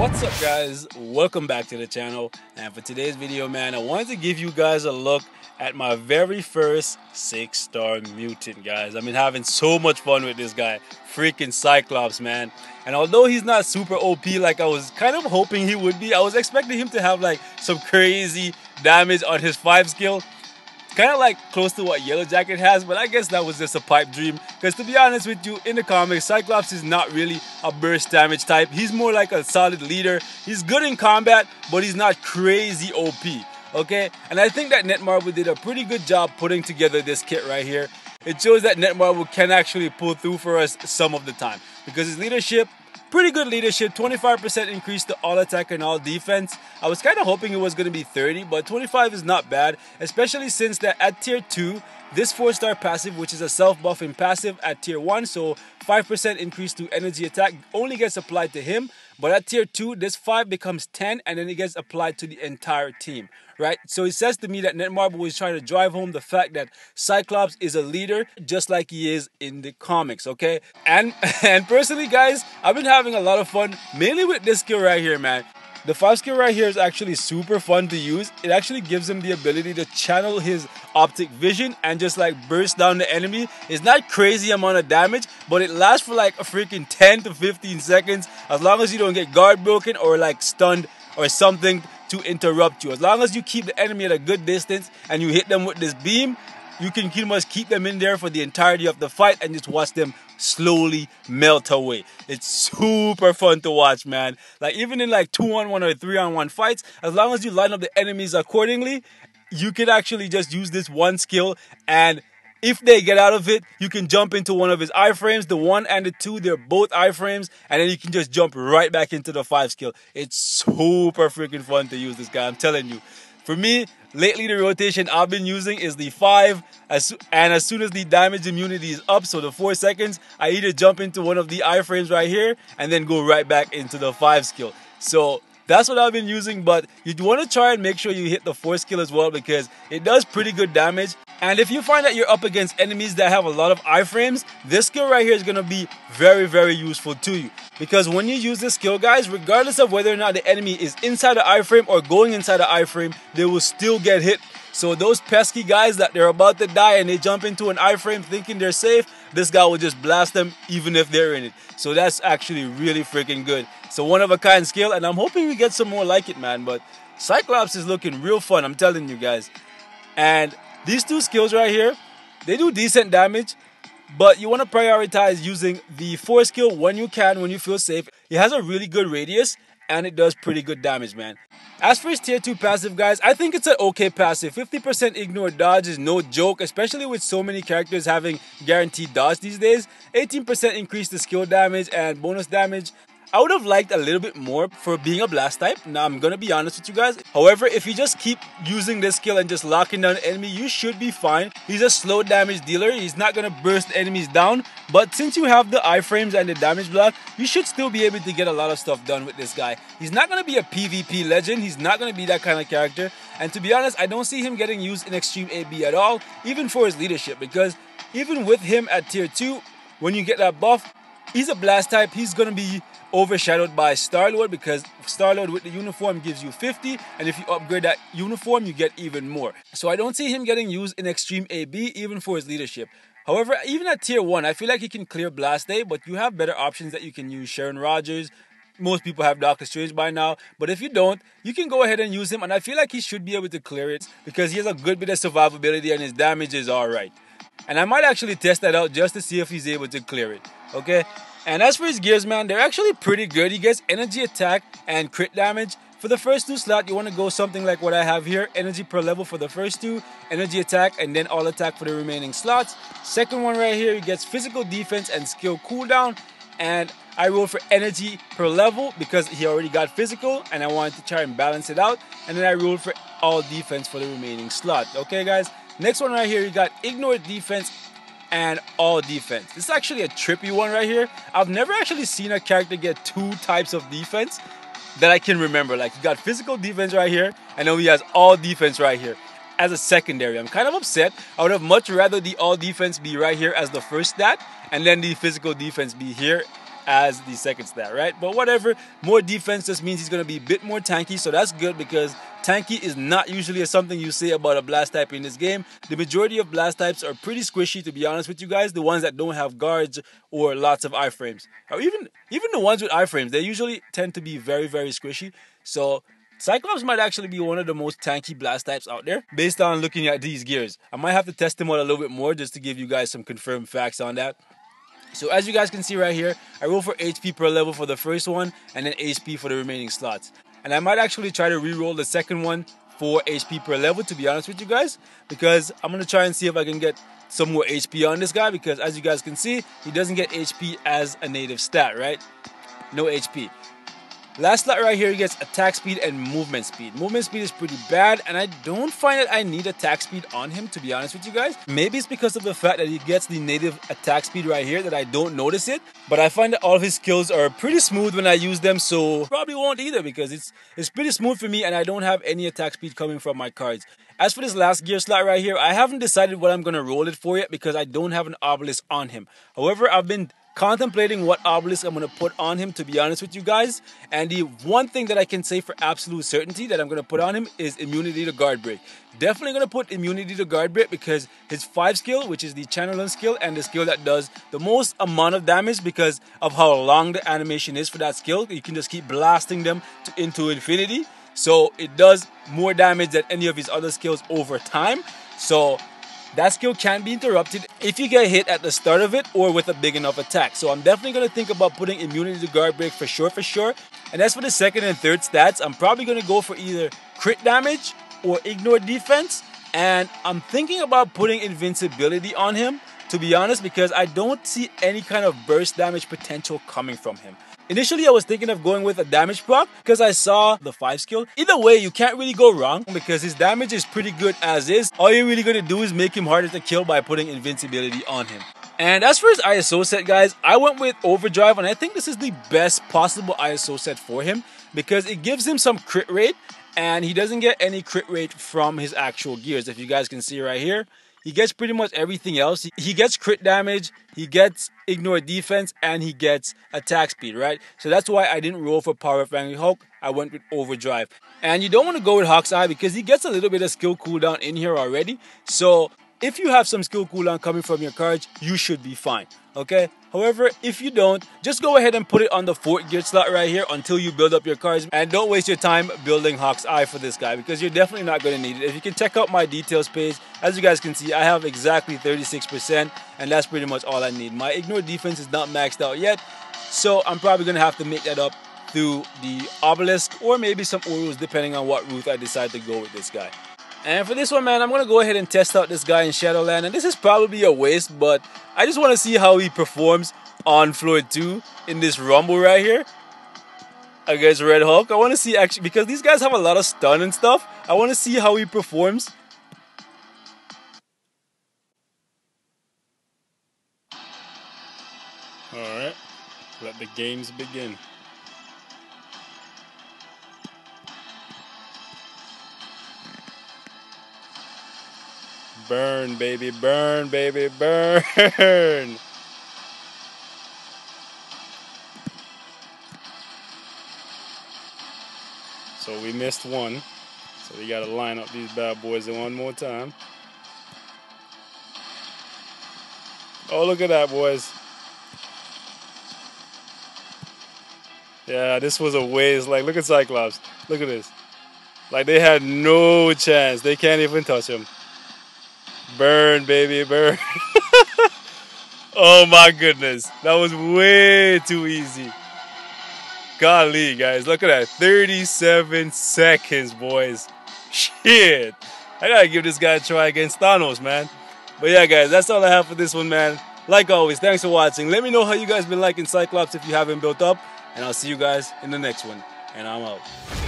What's up, guys? Welcome back to the channel, and for today's video, man, I wanted to give you guys a look at my very first 6-star mutant, guys. I've been having so much fun with this guy, freaking Cyclops, man. And although he's not super OP like I was kind of hoping he would be, I was expecting him to have like some crazy damage on his 5 skill. Kind of like close to what Yellow Jacket has, but I guess that was just a pipe dream. Because to be honest with you, in the comics, Cyclops is not really a burst damage type. He's more like a solid leader. He's good in combat, but he's not crazy OP. Okay? And I think that Netmarble did a pretty good job putting together this kit right here. It shows that Netmarble can actually pull through for us some of the time. Because his leadership, pretty good leadership, 25% increase to all attack and all defense. I was kind of hoping it was going to be 30, but 25 is not bad, especially since that at tier 2, this 4-star passive, which is a self-buffing passive at tier 1, so 5% increase to energy attack, only gets applied to him. But at tier 2, this 5 becomes 10, and then it gets applied to the entire team, right? So it says to me that Netmarble is trying to drive home the fact that Cyclops is a leader, just like he is in the comics, okay? And personally, guys, I've been having a lot of fun, mainly with this skill right here, man. The 5 skill right here is actually super fun to use. It actually gives him the ability to channel his optic vision and just like burst down the enemy. It's not crazy amount of damage, but it lasts for like a freaking 10 to 15 seconds as long as you don't get guard broken or like stunned or something to interrupt you. As long as you keep the enemy at a good distance and you hit them with this beam, you can pretty much keep them in there for the entirety of the fight and just watch them slowly melt away. It's super fun to watch, man. Like even in like 2-on-1 or 3-on-1 fights, as long as you line up the enemies accordingly, you can actually just use this one skill, and if they get out of it, you can jump into one of his iframes. The 1 and the 2, they're both iframes, and then you can just jump right back into the 5 skill. It's super freaking fun to use this guy, I'm telling you. For me, lately the rotation I've been using is the 5, and as soon as the damage immunity is up, so the 4 seconds, I either jump into one of the iframes right here and then go right back into the 5 skill. So that's what I've been using, but you want to try and make sure you hit the 4 skill as well because it does pretty good damage. And if you find that you're up against enemies that have a lot of iframes, this skill right here is going to be very, very useful to you. Because when you use this skill, guys, regardless of whether or not the enemy is inside the iframe or going inside the iframe, they will still get hit. So those pesky guys that they're about to die and they jump into an iframe thinking they're safe, this guy will just blast them even if they're in it. So that's actually really freaking good. It's a one-of-a-kind skill, and I'm hoping we get some more like it, man. But Cyclops is looking real fun, I'm telling you guys. And these 2 skills right here, they do decent damage, but you want to prioritize using the 4 skill when you can, when you feel safe. It has a really good radius, and it does pretty good damage, man. As for his tier 2 passive, guys, I think it's an okay passive. 50% ignore dodge is no joke, especially with so many characters having guaranteed dodge these days. 18% increase the skill damage and bonus damage. I would have liked a little bit more for being a blast type. Now, I'm going to be honest with you guys. However, if you just keep using this skill and just locking down the enemy, you should be fine. He's a slow damage dealer. He's not going to burst enemies down. But since you have the iframes and the damage block, you should still be able to get a lot of stuff done with this guy. He's not going to be a PvP legend. He's not going to be that kind of character. And to be honest, I don't see him getting used in Extreme AB at all, even for his leadership. Because even with him at tier 2, when you get that buff, he's a blast type. He's going to be overshadowed by Star-Lord because Star-Lord with the uniform gives you 50, and if you upgrade that uniform, you get even more. So I don't see him getting used in Extreme AB, even for his leadership. However, even at tier 1, I feel like he can clear Blast Day, but you have better options that you can use. Sharon Rogers, most people have Doctor Strange by now, but if you don't, you can go ahead and use him, and I feel like he should be able to clear it because he has a good bit of survivability and his damage is alright. And I might actually test that out just to see if he's able to clear it, okay? And as for his gears, man, they're actually pretty good. He gets energy attack and crit damage. For the first 2 slots, you want to go something like what I have here. Energy per level for the first 2, energy attack, and then all attack for the remaining slots. Second one right here, he gets physical defense and skill cooldown. And I rolled for energy per level because he already got physical, and I wanted to try and balance it out. And then I rolled for all defense for the remaining slot. Okay, guys? Next one right here, you got ignore defense and all defense. This is actually a trippy one right here. I've never actually seen a character get 2 types of defense that I can remember. Like, he got physical defense right here, and then he has all defense right here as a secondary. I'm kind of upset. I would have much rather the all defense be right here as the first stat, and then the physical defense be here as the second stat, right? But whatever, more defense just means he's going to be a bit more tanky, so that's good because tanky is not usually something you say about a blast type in this game. The majority of blast types are pretty squishy, to be honest with you guys, the ones that don't have guards or lots of iframes. Or even the ones with iframes, they usually tend to be very, very squishy. So Cyclops might actually be one of the most tanky blast types out there based on looking at these gears. I might have to test him out a little bit more just to give you guys some confirmed facts on that. So as you guys can see right here, I roll for HP per level for the first one and then HP for the remaining slots. And I might actually try to re-roll the second one for HP per level, to be honest with you guys, because I'm going to try and see if I can get some more HP on this guy, because as you guys can see, he doesn't get HP as a native stat, right? No HP. Last slot right here, he gets attack speed and movement speed. Movement speed is pretty bad, and I don't find that I need attack speed on him, to be honest with you guys. Maybe it's because of the fact that he gets the native attack speed right here that I don't notice it. But I find that all of his skills are pretty smooth when I use them, so probably won't either because it's pretty smooth for me and I don't have any attack speed coming from my cards. As for this last gear slot right here, I haven't decided what I'm going to roll it for yet because I don't have an obelisk on him. However, I've been contemplating what obelisk I'm going to put on him, to be honest with you guys. And the one thing that I can say for absolute certainty that I'm going to put on him is immunity to guard break. Definitely going to put immunity to guard break because his 5 skill, which is the channeling skill and the skill that does the most amount of damage because of how long the animation is for that skill. You can just keep blasting them into infinity. So it does more damage than any of his other skills over time. So that skill can be interrupted if you get hit at the start of it or with a big enough attack. So I'm definitely going to think about putting immunity to guard break for sure. And as for the second and third stats, I'm probably going to go for either crit damage or ignore defense. And I'm thinking about putting invincibility on him, to be honest, because I don't see any kind of burst damage potential coming from him. Initially, I was thinking of going with a damage proc because I saw the 5 skill. Either way, you can't really go wrong because his damage is pretty good as is. All you're really going to do is make him harder to kill by putting invincibility on him. And as for his ISO set, guys, I went with overdrive, and I think this is the best possible ISO set for him because it gives him some crit rate and he doesn't get any crit rate from his actual gears. If you guys can see right here, he gets pretty much everything else. He gets crit damage, he gets ignore defense, and he gets attack speed, right? So that's why I didn't roll for Power of Angry Hulk. I went with Overdrive. And you don't want to go with Hawk's Eye because he gets a little bit of skill cooldown in here already. So if you have some skill cooldown coming from your cards, you should be fine, okay? However, if you don't, just go ahead and put it on the 4th gear slot right here until you build up your cards. And don't waste your time building Hawk's Eye for this guy because you're definitely not going to need it. If you can check out my details page, as you guys can see, I have exactly 36%, and that's pretty much all I need. My ignore defense is not maxed out yet, so I'm probably going to have to make that up through the obelisk or maybe some Urus, depending on what route I decide to go with this guy. And for this one, man, I'm going to go ahead and test out this guy in Shadowland. And this is probably a waste, but I just want to see how he performs on floor 2 in this rumble right here against Red Hulk. I want to see actually, because these guys have a lot of stun and stuff, I want to see how he performs. Alright, let the games begin. Burn, baby, burn, baby, burn. So we missed one. So we got to line up these bad boys one more time. Oh, look at that, boys. Yeah, this was a waste. Like, look at Cyclops. Look at this. Like, they had no chance. They can't even touch him. Burn, baby, burn. Oh my goodness. That was way too easy. Golly, guys. Look at that. 37 seconds, boys. Shit. I gotta give this guy a try against Thanos, man. But yeah, guys, that's all I have for this one, man. Like always, thanks for watching. Let me know how you guys been liking Cyclops if you haven't built up. And I'll see you guys in the next one. And I'm out.